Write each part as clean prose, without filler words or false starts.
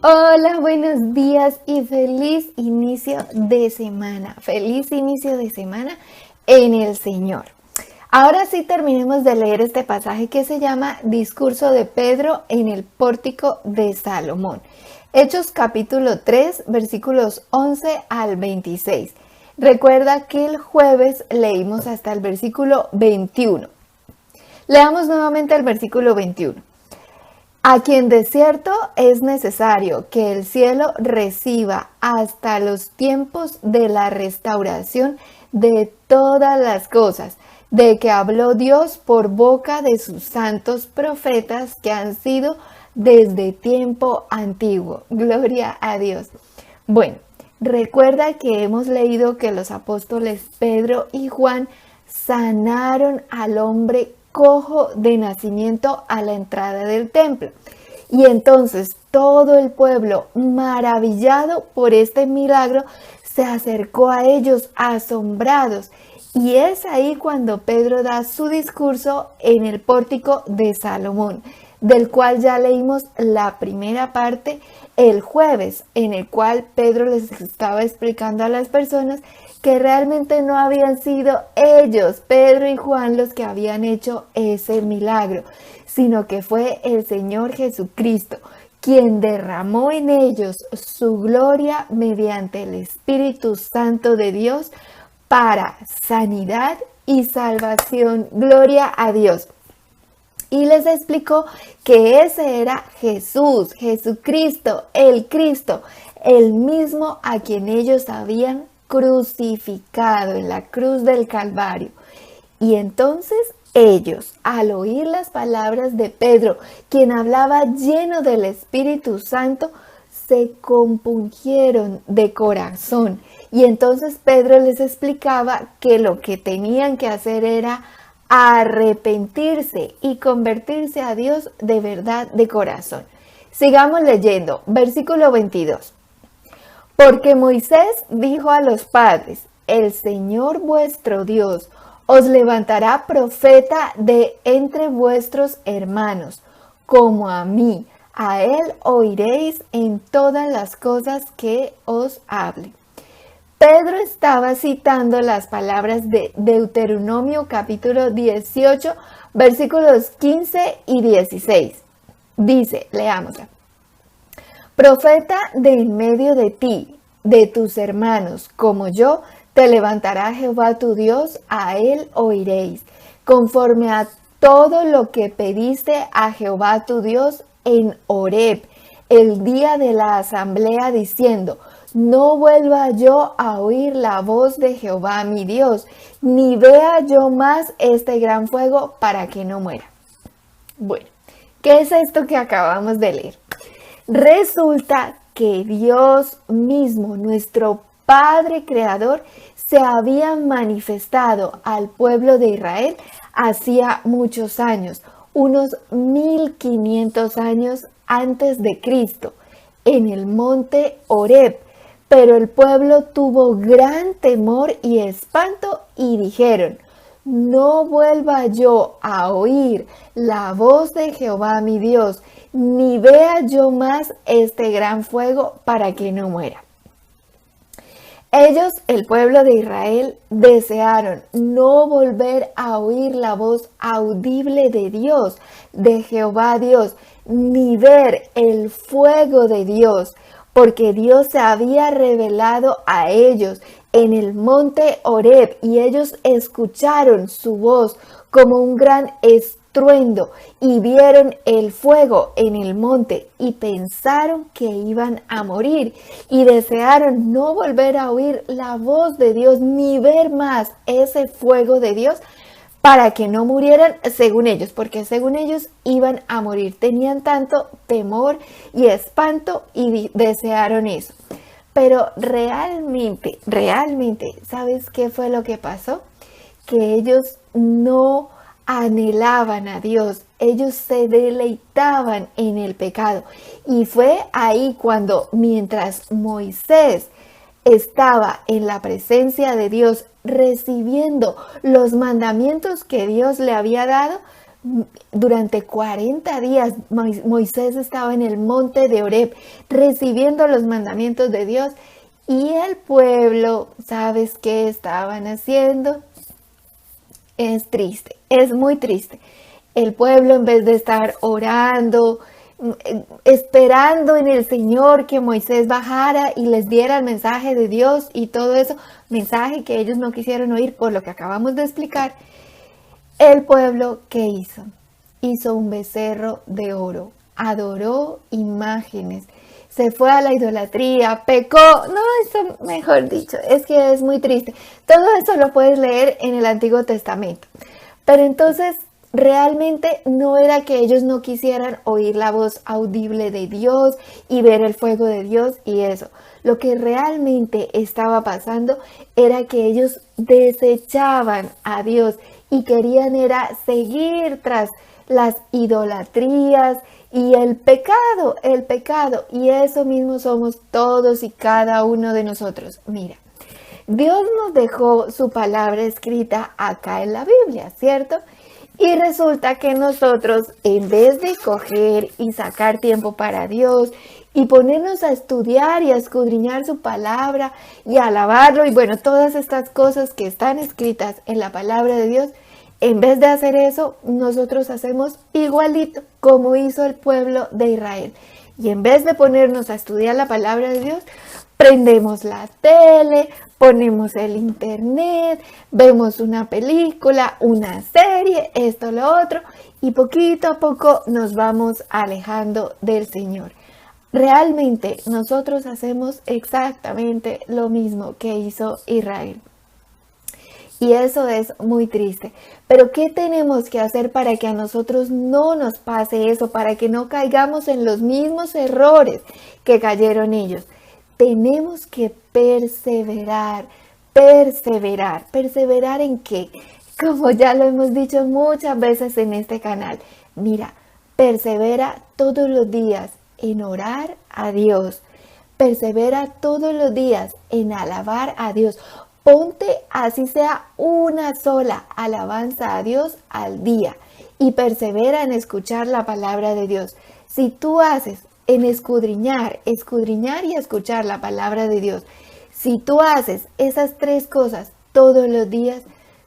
Hola, buenos días y feliz inicio de semana. Feliz inicio de semana en el Señor. Ahora sí terminemos de leer este pasaje que se llama Discurso de Pedro en el Pórtico de Salomón. Hechos capítulo 3, versículos 11 al 26. Recuerda que el jueves leímos hasta el versículo 21. Leamos nuevamente el versículo 21. A quien de cierto es necesario que el cielo reciba hasta los tiempos de la restauración de todas las cosas, de que habló Dios por boca de sus santos profetas que han sido desde tiempo antiguo. Gloria a Dios. Bueno, recuerda que hemos leído que los apóstoles Pedro y Juan sanaron al hombre cojo de nacimiento a la entrada del templo. Y entonces todo el pueblo, maravillado por este milagro, se acercó a ellos asombrados. Y es ahí cuando Pedro da su discurso en el pórtico de Salomón, del cual ya leímos la primera parte el jueves, en el cual Pedro les estaba explicando a las personas que realmente no habían sido ellos, Pedro y Juan, los que habían hecho ese milagro, sino que fue el Señor Jesucristo, quien derramó en ellos su gloria mediante el Espíritu Santo de Dios para sanidad y salvación. Gloria a Dios. Y les explicó que ese era Jesús, Jesucristo, el mismo a quien ellos habían crucificado en la cruz del Calvario. Y entonces ellos, al oír las palabras de Pedro, quien hablaba lleno del Espíritu Santo, se compungieron de corazón. Y entonces Pedro les explicaba que lo que tenían que hacer era arrepentirse y convertirse a Dios de verdad de corazón. Sigamos leyendo, versículo 22. Porque Moisés dijo a los padres: el Señor vuestro Dios os levantará profeta de entre vuestros hermanos, como a mí. A él oiréis en todas las cosas que os hable. Pedro estaba citando las palabras de Deuteronomio capítulo 18, versículos 15 y 16. Dice, leámosla. Profeta de en medio de ti, de tus hermanos, como yo, te levantará Jehová tu Dios, a él oiréis, conforme a todo lo que pediste a Jehová tu Dios en Horeb, el día de la asamblea, diciendo: no vuelva yo a oír la voz de Jehová mi Dios, ni vea yo más este gran fuego, para que no muera. Bueno, ¿qué es esto que acabamos de leer? Resulta que Dios mismo, nuestro Padre Creador, se había manifestado al pueblo de Israel hacía muchos años, unos 1500 años antes de Cristo, en el monte Horeb. Pero el pueblo tuvo gran temor y espanto y dijeron: no vuelva yo a oír la voz de Jehová mi Dios, ni vea yo más este gran fuego, para que no muera. Ellos, el pueblo de Israel, desearon no volver a oír la voz audible de Dios, de Jehová Dios, ni ver el fuego de Dios, porque Dios se había revelado a ellos en el monte Horeb y ellos escucharon su voz como un gran estruendo y vieron el fuego en el monte y pensaron que iban a morir y desearon no volver a oír la voz de Dios ni ver más ese fuego de Dios, para que no murieran según ellos, porque según ellos iban a morir. Tenían tanto temor y espanto y desearon eso. Pero realmente, ¿sabes qué fue lo que pasó? Que ellos no anhelaban a Dios, ellos se deleitaban en el pecado. Y fue ahí cuando, mientras Moisés estaba en la presencia de Dios recibiendo los mandamientos que Dios le había dado, Durante 40 días Moisés estaba en el monte de Horeb recibiendo los mandamientos de Dios, y el pueblo, ¿sabes qué estaban haciendo? Es triste, es muy triste. El pueblo, en vez de estar orando, esperando en el Señor que Moisés bajara y les diera el mensaje de Dios y todo eso, mensaje que ellos no quisieron oír por lo que acabamos de explicar, el pueblo, ¿qué hizo? Hizo un becerro de oro, adoró imágenes, se fue a la idolatría, pecó. No, eso mejor dicho, es que es muy triste. Todo eso lo puedes leer en el Antiguo Testamento. Pero entonces, realmente no era que ellos no quisieran oír la voz audible de Dios y ver el fuego de Dios y eso. Lo que realmente estaba pasando era que ellos desechaban a Dios y querían era seguir tras las idolatrías y el pecado, y eso mismo somos todos y cada uno de nosotros. Mira, Dios nos dejó su palabra escrita acá en la Biblia, ¿cierto? Y resulta que nosotros, en vez de coger y sacar tiempo para Dios y ponernos a estudiar y a escudriñar su palabra y a alabarlo y bueno, todas estas cosas que están escritas en la palabra de Dios, en vez de hacer eso, nosotros hacemos igualito como hizo el pueblo de Israel. Y en vez de ponernos a estudiar la palabra de Dios, prendemos la tele, ponemos el internet, vemos una película, una serie, esto, lo otro, y poquito a poco nos vamos alejando del Señor. Realmente nosotros hacemos exactamente lo mismo que hizo Israel. Y eso es muy triste. Pero ¿qué tenemos que hacer para que a nosotros no nos pase eso? Para que no caigamos en los mismos errores que cayeron ellos. Tenemos que perseverar. ¿Perseverar en qué? Como ya lo hemos dicho muchas veces en este canal. Mira, persevera todos los días en orar a Dios. Persevera todos los días en alabar a Dios. Ponte así sea una sola alabanza a Dios al día y persevera en escuchar la palabra de Dios. Si tú haces en escudriñar y escuchar la palabra de Dios, si tú haces esas tres cosas todos los días,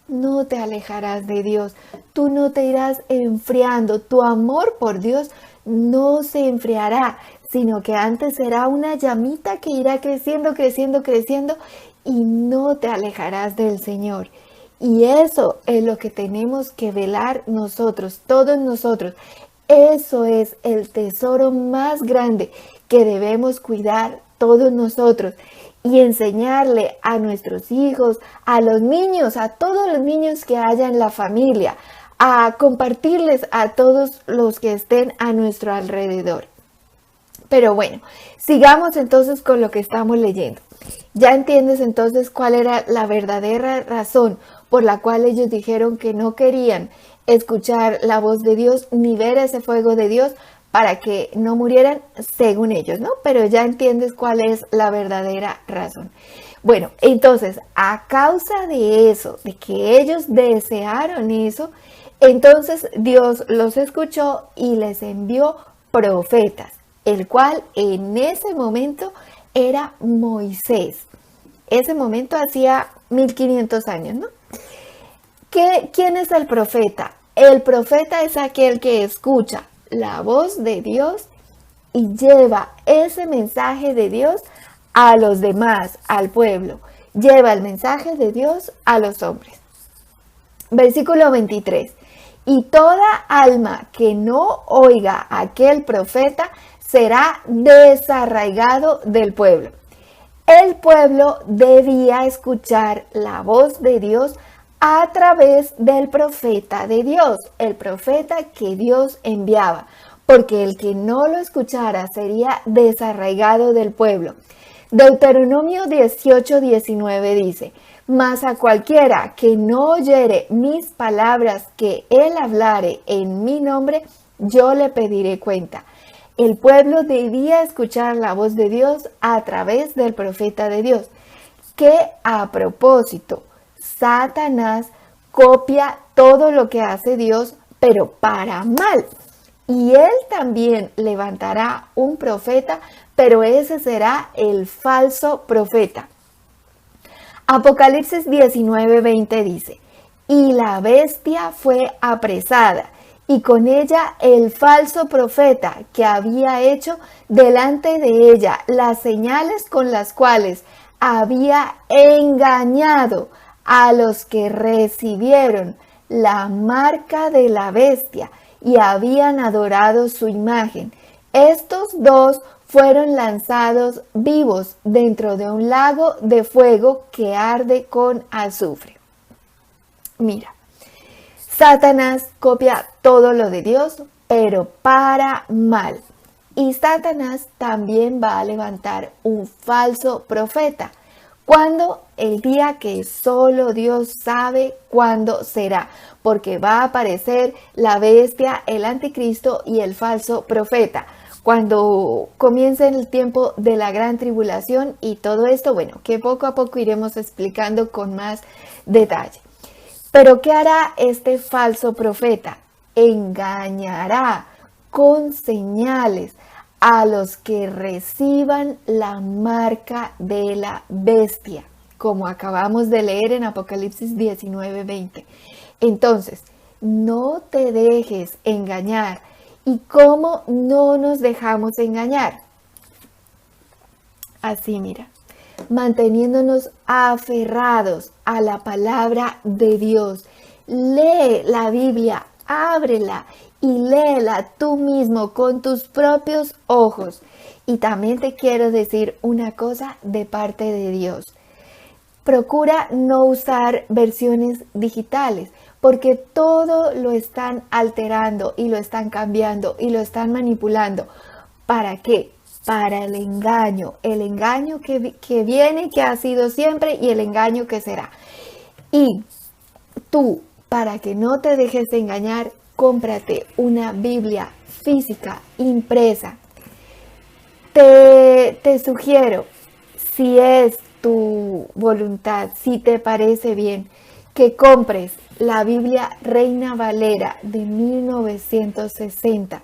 no te alejarás de Dios. Tú no te irás enfriando. Tu amor por Dios no se enfriará, sino que antes será una llamita que irá creciendo y no te alejarás del Señor. Y eso es lo que tenemos que velar nosotros, todos nosotros. Eso es el tesoro más grande que debemos cuidar todos nosotros y enseñarle a nuestros hijos, a los niños, a todos los niños que haya en la familia, a compartirles a todos los que estén a nuestro alrededor. Pero bueno, sigamos entonces con lo que estamos leyendo. Ya entiendes entonces cuál era la verdadera razón por la cual ellos dijeron que no querían escuchar la voz de Dios ni ver ese fuego de Dios para que no murieran según ellos, ¿no? Pero ya entiendes cuál es la verdadera razón. Bueno, entonces, a causa de eso, de que ellos desearon eso, entonces Dios los escuchó y les envió profetas, el cual en ese momento era Moisés. Ese momento hacía 1500 años, ¿no? ¿Quién es el profeta? El profeta es aquel que escucha la voz de Dios y lleva ese mensaje de Dios a los demás, al pueblo. Lleva el mensaje de Dios a los hombres. Versículo 23. Y toda alma que no oiga a aquel profeta será desarraigado del pueblo. El pueblo debía escuchar la voz de Dios a través del profeta de Dios, el profeta que Dios enviaba, porque el que no lo escuchara sería desarraigado del pueblo. Deuteronomio 18:19 dice: mas a cualquiera que no oyere mis palabras que él hablare en mi nombre, yo le pediré cuenta. El pueblo debía escuchar la voz de Dios a través del profeta de Dios, que a propósito, Satanás copia todo lo que hace Dios pero para mal. Y él también levantará un profeta, pero ese será el falso profeta. Apocalipsis 19:20 dice: y la bestia fue apresada, y con ella el falso profeta que había hecho delante de ella las señales con las cuales había engañado a los que recibieron la marca de la bestia y habían adorado su imagen. Estos dos fueron lanzados vivos dentro de un lago de fuego que arde con azufre. Mira, Satanás copia todo lo de Dios, pero para mal. Y Satanás también va a levantar un falso profeta. ¿Cuándo? El día que solo Dios sabe cuándo será, porque va a aparecer la bestia, el anticristo y el falso profeta. Cuando comience el tiempo de la gran tribulación y todo esto, bueno, que poco a poco iremos explicando con más detalle. Pero ¿qué hará este falso profeta? Engañará con señales a los que reciban la marca de la bestia, como acabamos de leer en Apocalipsis 19:20. Entonces, no te dejes engañar. ¿Y cómo no nos dejamos engañar? Así, mira, manteniéndonos aferrados a la palabra de Dios. Lee la Biblia, ábrela y léela tú mismo con tus propios ojos. Y también te quiero decir una cosa de parte de Dios. Procura no usar versiones digitales, porque todo lo están alterando y lo están cambiando y lo están manipulando. ¿Para qué? Para el engaño que viene, que ha sido siempre, y el engaño que será. Y tú, para que no te dejes engañar, cómprate una Biblia física impresa. Te sugiero, si es tu voluntad, si te parece bien, que compres la Biblia Reina Valera de 1960.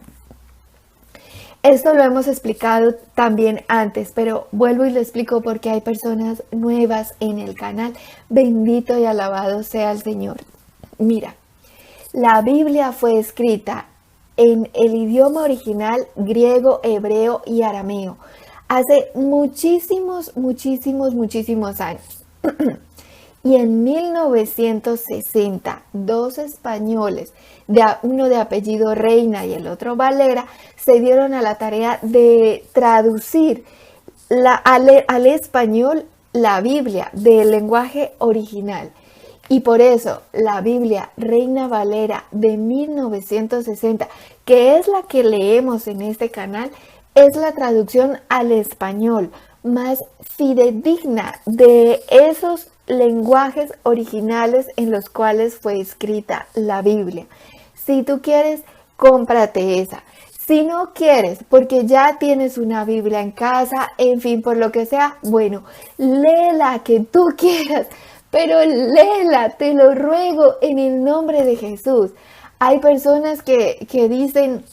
Esto lo hemos explicado también antes, pero vuelvo y lo explico porque hay personas nuevas en el canal. Bendito y alabado sea el Señor. Mira, la Biblia fue escrita en el idioma original griego, hebreo y arameo hace muchísimos años. Y en 1960, dos españoles, uno de apellido Reina y el otro Valera, se dieron a la tarea de traducir al español la Biblia del lenguaje original. Y por eso la Biblia Reina Valera de 1960, que es la que leemos en este canal, es la traducción al español más fidedigna de esos lenguajes originales en los cuales fue escrita la Biblia. Si tú quieres, cómprate esa. Si no quieres, porque ya tienes una Biblia en casa, en fin, por lo que sea, bueno, lee la que tú quieras, pero léela, te lo ruego, en el nombre de Jesús. Hay personas que dicen,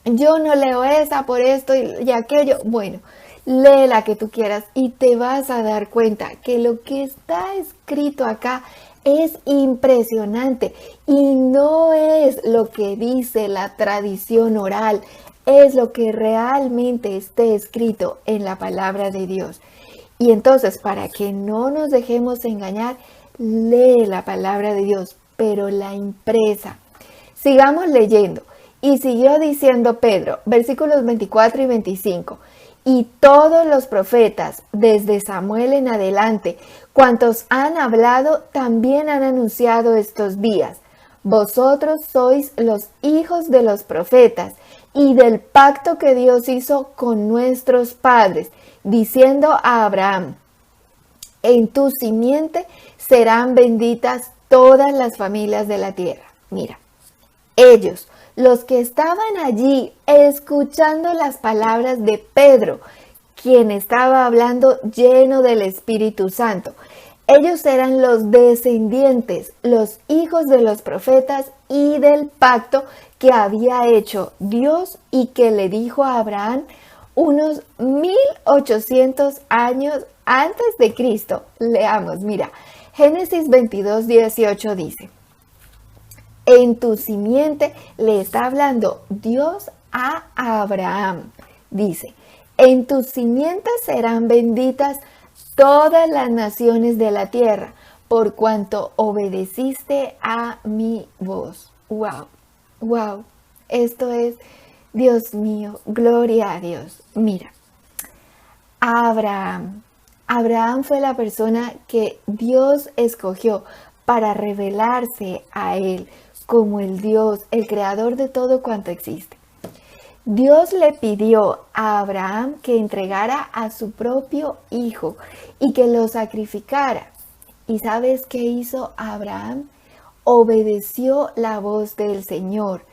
yo no leo esa por esto y aquello. Bueno, lee la que tú quieras y te vas a dar cuenta que lo que está escrito acá es impresionante y no es lo que dice la tradición oral, es lo que realmente esté escrito en la palabra de Dios. Y entonces, para que no nos dejemos engañar, lee la palabra de Dios, pero la impresa. Sigamos leyendo. Y siguió diciendo Pedro, versículos 24 y 25, y todos los profetas, desde Samuel en adelante, cuantos han hablado, también han anunciado estos días. Vosotros sois los hijos de los profetas y del pacto que Dios hizo con nuestros padres, diciendo a Abraham, en tu simiente serán benditas todas las familias de la tierra. Mira, ellos, los que estaban allí escuchando las palabras de Pedro, quien estaba hablando lleno del Espíritu Santo, Ellos eran los descendientes, los hijos de los profetas y del pacto que había hecho Dios y que le dijo a Abraham unos 1800 años antes de Cristo. Leamos, mira, Génesis 22:18 dice: en tu simiente, le está hablando Dios a Abraham. Dice: en tu simiente serán benditas todas las naciones de la tierra, por cuanto obedeciste a mi voz. Wow, wow. Esto es, Dios mío, gloria a Dios. Mira, Abraham. Abraham fue la persona que Dios escogió para revelarse a él como el Dios, el creador de todo cuanto existe. Dios le pidió a Abraham que entregara a su propio hijo y que lo sacrificara. ¿Y sabes qué hizo Abraham? Obedeció la voz del Señor.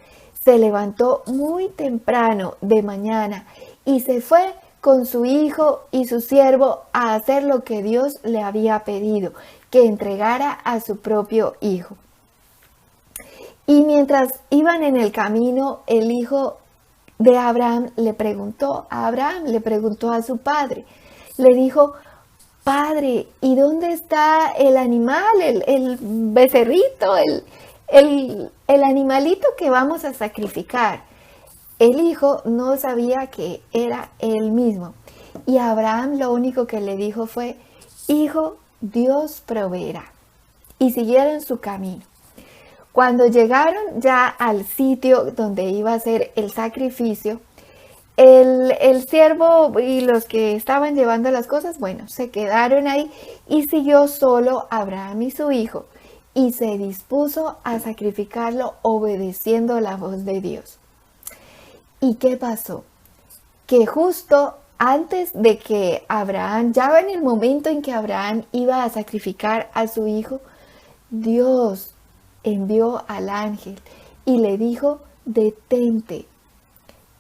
Se levantó muy temprano de mañana y se fue con su hijo y su siervo a hacer lo que Dios le había pedido, que entregara a su propio hijo. Y mientras iban en el camino, el hijo de Abraham le preguntó a su padre, le dijo: padre, ¿y dónde está el animal, el becerrito, el animalito que vamos a sacrificar? El hijo no sabía que era él mismo. Y Abraham lo único que le dijo fue: hijo, Dios proveerá. Y siguieron su camino. Cuando llegaron ya al sitio donde iba a ser el sacrificio, el siervo y los que estaban llevando las cosas, bueno, se quedaron ahí y siguió solo Abraham y su hijo y se dispuso a sacrificarlo obedeciendo la voz de Dios. ¿Y qué pasó? Que justo antes de que Abraham, ya en el momento en que Abraham iba a sacrificar a su hijo, Dios envió al ángel y le dijo: detente.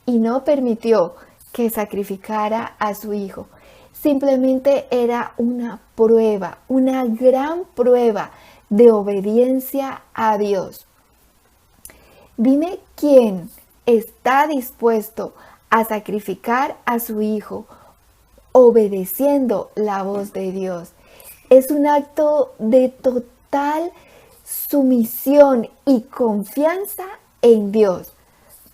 Y no permitió que sacrificara a su hijo. Simplemente era una prueba, una gran prueba de obediencia a Dios. Dime quién está dispuesto a sacrificar a su hijo obedeciendo la voz de Dios. Es un acto de total sumisión y confianza en Dios.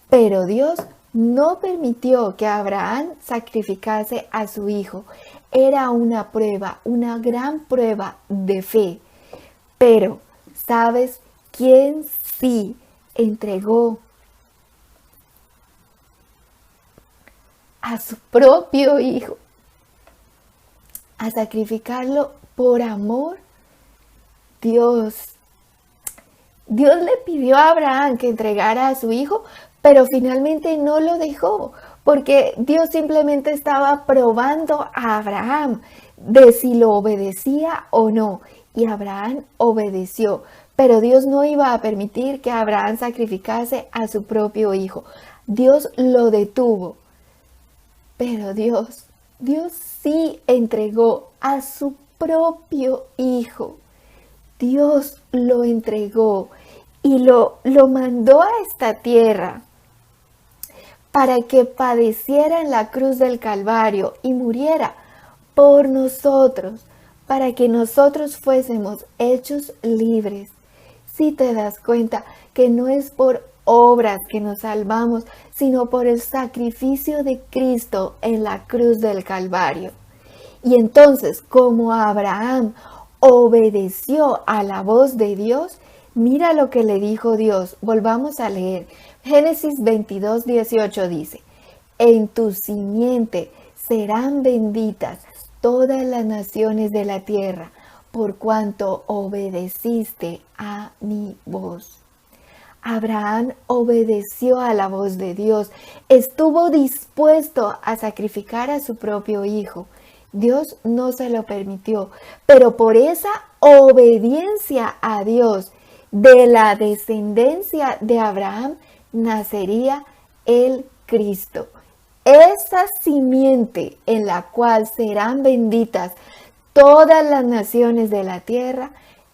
Pero Dios no permitió que Abraham sacrificase a su hijo. Era una prueba, una gran prueba de fe. Pero, ¿sabes quién sí entregó a su propio hijo a sacrificarlo por amor? Dios. Dios le pidió a Abraham que entregara a su hijo, pero finalmente no lo dejó, porque Dios simplemente estaba probando a Abraham de si lo obedecía o no. Y Abraham obedeció, pero Dios no iba a permitir que Abraham sacrificase a su propio hijo. Dios lo detuvo. Pero Dios sí entregó a su propio hijo. Dios lo entregó y lo mandó a esta tierra para que padeciera en la cruz del Calvario y muriera por nosotros, para que nosotros fuésemos hechos libres. Si te das cuenta que no es por obras que nos salvamos, sino por el sacrificio de Cristo en la cruz del Calvario. Y entonces, como Abraham obedeció a la voz de Dios, mira lo que le dijo Dios. Volvamos a leer. Génesis 22:18 dice: en tu simiente serán benditas todas las naciones de la tierra, por cuanto obedeciste a mi voz. Abraham obedeció a la voz de Dios, estuvo dispuesto a sacrificar a su propio hijo. Dios no se lo permitió, pero por esa obediencia a Dios, de la descendencia de Abraham, nacería el Cristo. Esa simiente en la cual serán benditas todas las naciones de la tierra,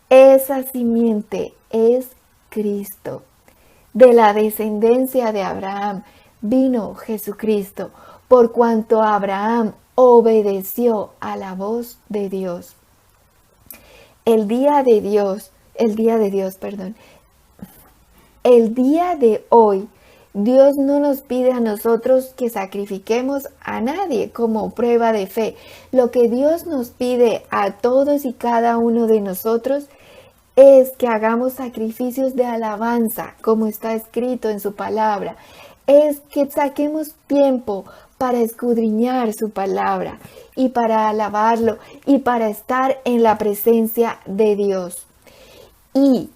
esa simiente es Cristo. De la descendencia de Abraham vino Jesucristo, por cuanto Abraham obedeció a la voz de Dios. El día de hoy, Dios no nos pide a nosotros que sacrifiquemos a nadie como prueba de fe. Lo que Dios nos pide a todos y cada uno de nosotros es que hagamos sacrificios de alabanza, como está escrito en su palabra. Es que saquemos tiempo para escudriñar su palabra y para alabarlo y para estar en la presencia de Dios. Y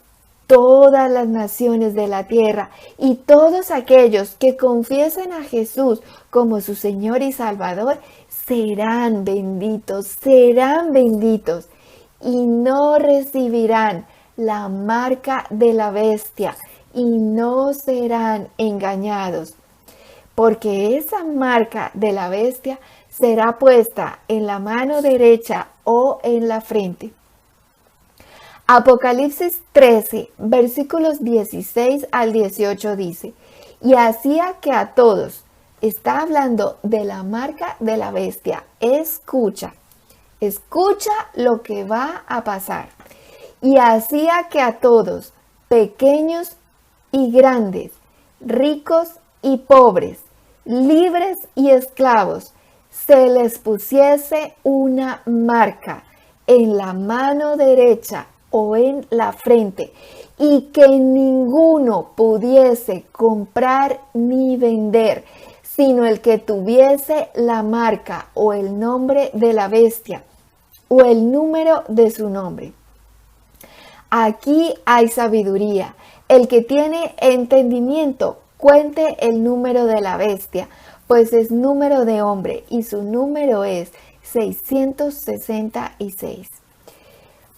todas las naciones de la tierra y todos aquellos que confiesen a Jesús como su Señor y Salvador serán benditos y no recibirán la marca de la bestia y no serán engañados, porque esa marca de la bestia será puesta en la mano derecha o en la frente. Apocalipsis 13, versículos 16 al 18 dice: y hacía que a todos, está hablando de la marca de la bestia, escucha lo que va a pasar. Y hacía que a todos, pequeños y grandes, ricos y pobres, libres y esclavos, se les pusiese una marca en la mano derecha o en la frente, y que ninguno pudiese comprar ni vender, sino el que tuviese la marca o el nombre de la bestia o el número de su nombre. Aquí hay sabiduría. El que tiene entendimiento, cuente el número de la bestia, pues es número de hombre y su número es 666.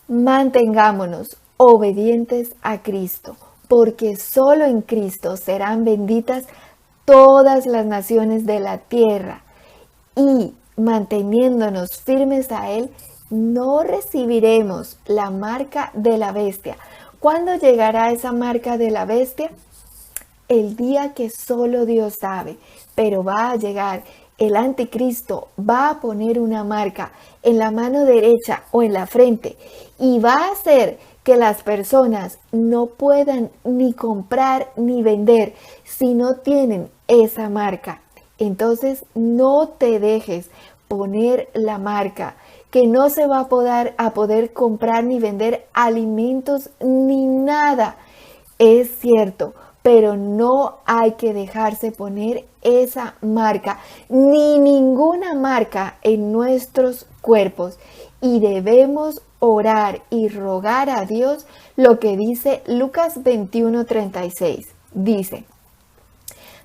Mantengámonos obedientes a Cristo, porque solo en Cristo serán benditas todas las naciones de la tierra, y manteniéndonos firmes a Él, no recibiremos la marca de la bestia. ¿Cuándo llegará esa marca de la bestia? El día que solo Dios sabe, pero va a llegar. El anticristo va a poner una marca en la mano derecha o en la frente y va a hacer que las personas no puedan ni comprar ni vender si no tienen esa marca. Entonces no te dejes poner la marca, que no se va a poder comprar ni vender alimentos ni nada. Es cierto, pero no hay que dejarse poner esa marca, ni ninguna marca en nuestros cuerpos. Y debemos orar y rogar a Dios lo que dice Lucas 21:36. Dice: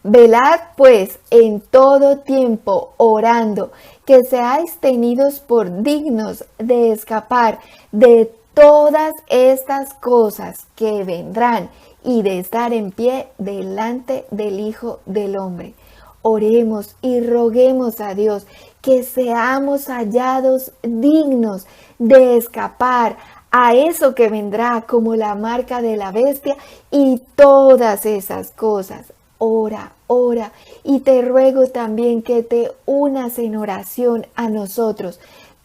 velad pues en todo tiempo orando, que seáis tenidos por dignos de escapar de todas estas cosas que vendrán y de estar en pie delante del Hijo del Hombre. Oremos y roguemos a Dios que seamos hallados dignos de escapar a eso que vendrá como la marca de la bestia y todas esas cosas. Ora, ora, y te ruego también que te unas en oración a nosotros.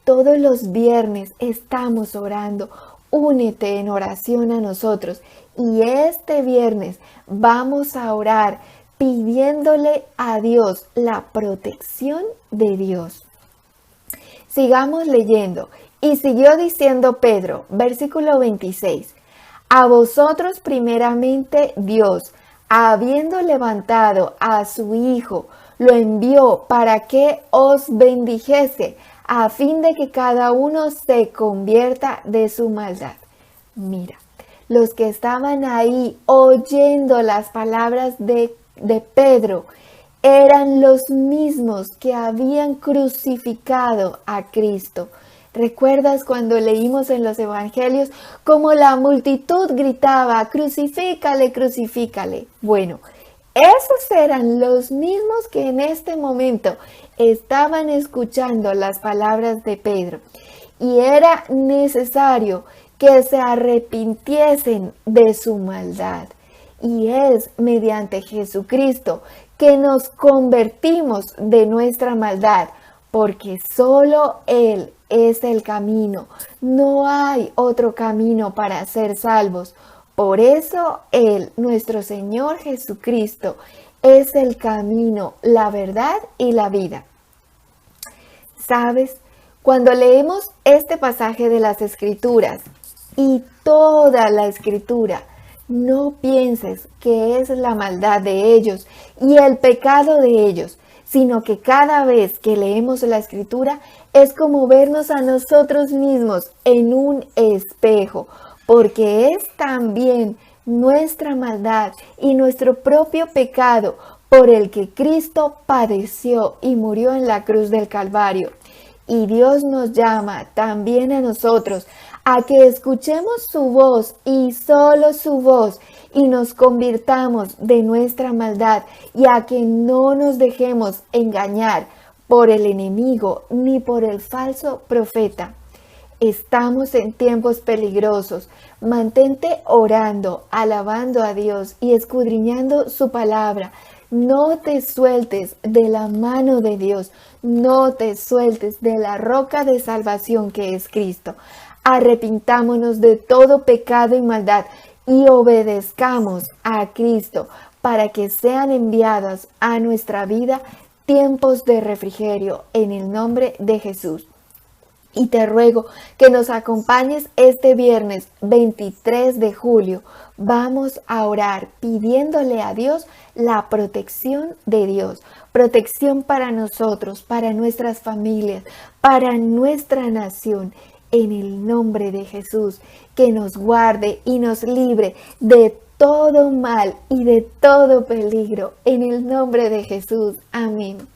Todos los viernes estamos orando. Únete en oración a nosotros. Y este viernes vamos a orar pidiéndole a Dios la protección de Dios. Sigamos leyendo. Y siguió diciendo Pedro, versículo 26. A vosotros primeramente Dios, habiendo levantado a su Hijo, lo envió para que os bendijese, a fin de que cada uno se convierta de su maldad. Mira, los que estaban ahí oyendo las palabras de Pedro eran los mismos que habían crucificado a Cristo. ¿Recuerdas cuando leímos en los evangelios cómo la multitud gritaba: crucifícale, crucifícale? Bueno, esos eran los mismos que en este momento estaban escuchando las palabras de Pedro. y era necesario que se arrepintiesen de su maldad. Y es mediante Jesucristo que nos convertimos de nuestra maldad, porque solo Él es el camino. No hay otro camino para ser salvos. Por eso Él, nuestro Señor Jesucristo, es el camino, la verdad y la vida. ¿Sabes? Cuando leemos este pasaje de las Escrituras y toda la Escritura, no pienses que es la maldad de ellos y el pecado de ellos, sino que cada vez que leemos la Escritura es como vernos a nosotros mismos en un espejo, porque es también nuestra maldad y nuestro propio pecado por el que Cristo padeció y murió en la cruz del Calvario. Y Dios nos llama también a nosotros a que escuchemos su voz y solo su voz y nos convirtamos de nuestra maldad y a que no nos dejemos engañar por el enemigo ni por el falso profeta. Estamos en tiempos peligrosos. Mantente orando, alabando a Dios y escudriñando su palabra. No te sueltes de la mano de Dios. No te sueltes de la roca de salvación que es Cristo. Arrepintámonos de todo pecado y maldad y obedezcamos a Cristo para que sean enviadas a nuestra vida tiempos de refrigerio en el nombre de Jesús. Y te ruego que nos acompañes este viernes 23 de julio. Vamos a orar pidiéndole a Dios la protección de Dios. Protección para nosotros, para nuestras familias, para nuestra nación. En el nombre de Jesús, que nos guarde y nos libre de todo mal y de todo peligro. En el nombre de Jesús. Amén.